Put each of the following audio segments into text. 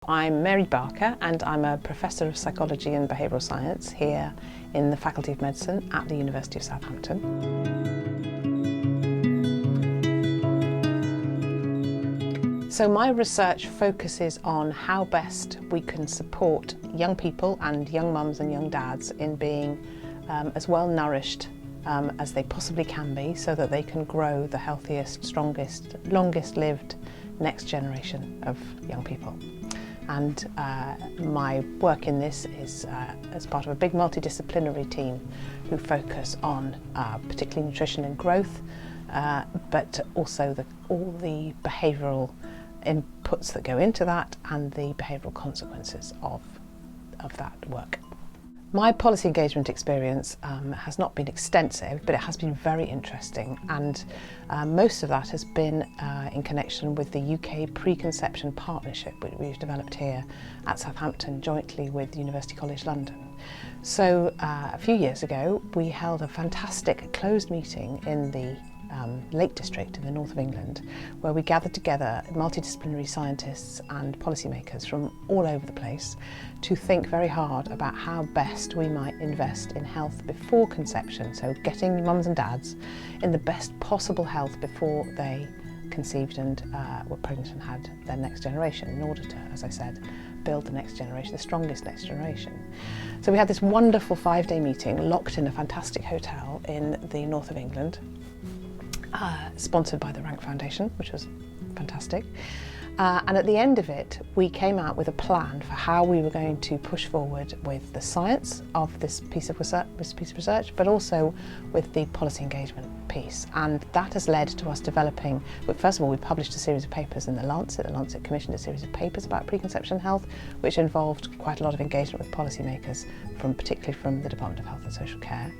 I'm Mary Barker and I'm a Professor of Psychology and Behavioural Science here in the Faculty of Medicine at the University of Southampton. So my research focuses on how best we can support young people and young mums and young dads in being as well nourished as they possibly can be, so that they can grow the healthiest, strongest, longest lived next generation of young people. And my work in this is as part of a big multidisciplinary team who focus on particularly nutrition and growth, but also all the behavioural inputs that go into that and the behavioural consequences of that work. My policy engagement experience has not been extensive, but it has been very interesting, and most of that has been in connection with the UK Preconception Partnership, which we've developed here at Southampton jointly with University College London. So a few years ago we held a fantastic closed meeting in the Lake District in the north of England, where we gathered together multidisciplinary scientists and policymakers from all over the place to think very hard about how best we might invest in health before conception, so getting mums and dads in the best possible health before they conceived and were pregnant and had their next generation, in order to, as I said, build the next generation, the strongest next generation. So we had this wonderful 5-day meeting locked in a fantastic hotel in the north of England, sponsored by the Rank Foundation, which was fantastic. And at the end of it, we came out with a plan for how we were going to push forward with the science of this piece of research, but also with the policy engagement piece. And that has led to us developing, well, first of all, we published a series of papers in the Lancet. The Lancet commissioned a series of papers about preconception health, which involved quite a lot of engagement with policymakers, particularly from the Department of Health and Social Care.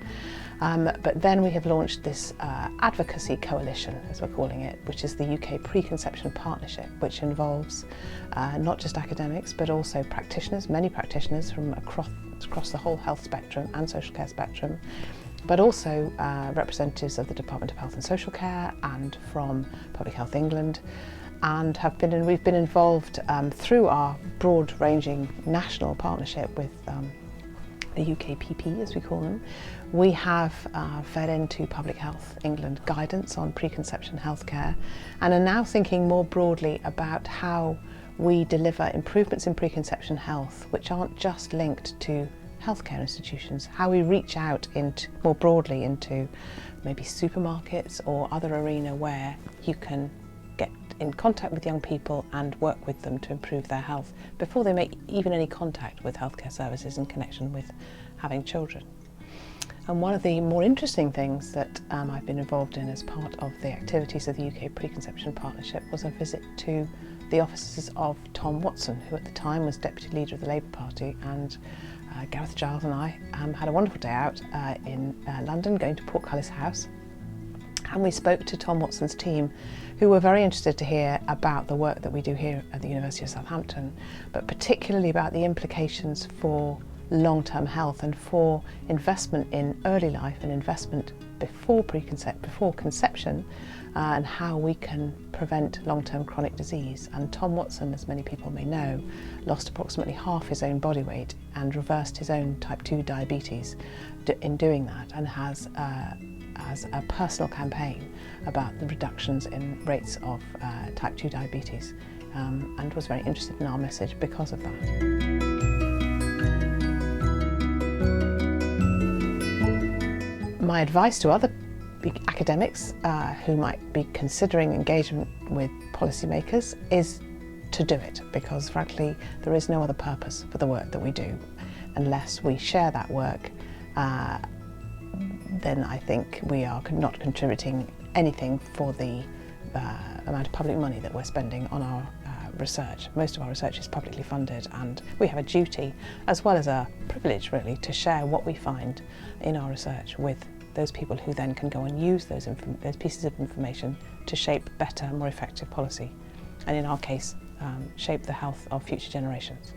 But then we have launched this advocacy coalition, as we're calling it, which is the UK Preconception Partnership, which involves not just academics, but also practitioners, many practitioners from across the whole health spectrum and social care spectrum, but also representatives of the Department of Health and Social Care and from Public Health England, and we've been involved through our broad-ranging national partnership with the UKPP, as we call them. We have fed into Public Health England guidance on preconception healthcare, and are now thinking more broadly about how we deliver improvements in preconception health which aren't just linked to healthcare institutions, how we reach out more broadly into maybe supermarkets or other arena where you can get in contact with young people and work with them to improve their health before they make even any contact with healthcare services in connection with having children. And one of the more interesting things that I've been involved in as part of the activities of the UK Preconception Partnership was a visit to the offices of Tom Watson, who at the time was Deputy Leader of the Labour Party, and Gareth Giles and I had a wonderful day out in London, going to Portcullis House. And we spoke to Tom Watson's team, who were very interested to hear about the work that we do here at the University of Southampton, but particularly about the implications for long-term health and for investment in early life and investment before conception, and how we can prevent long-term chronic disease. And Tom Watson, as many people may know, lost approximately half his own body weight and reversed his own type 2 diabetes in doing that, and has a personal campaign about the reductions in rates of type 2 diabetes, and was very interested in our message because of that. My advice to other academics who might be considering engagement with policymakers is to do it, because frankly there is no other purpose for the work that we do. Unless we share that work, then I think we are not contributing anything for the amount of public money that we're spending on our research. Most of our research is publicly funded, and we have a duty, as well as a privilege really, to share what we find in our research with those people who then can go and use those pieces of information to shape better, more effective policy, and in our case, shape the health of future generations.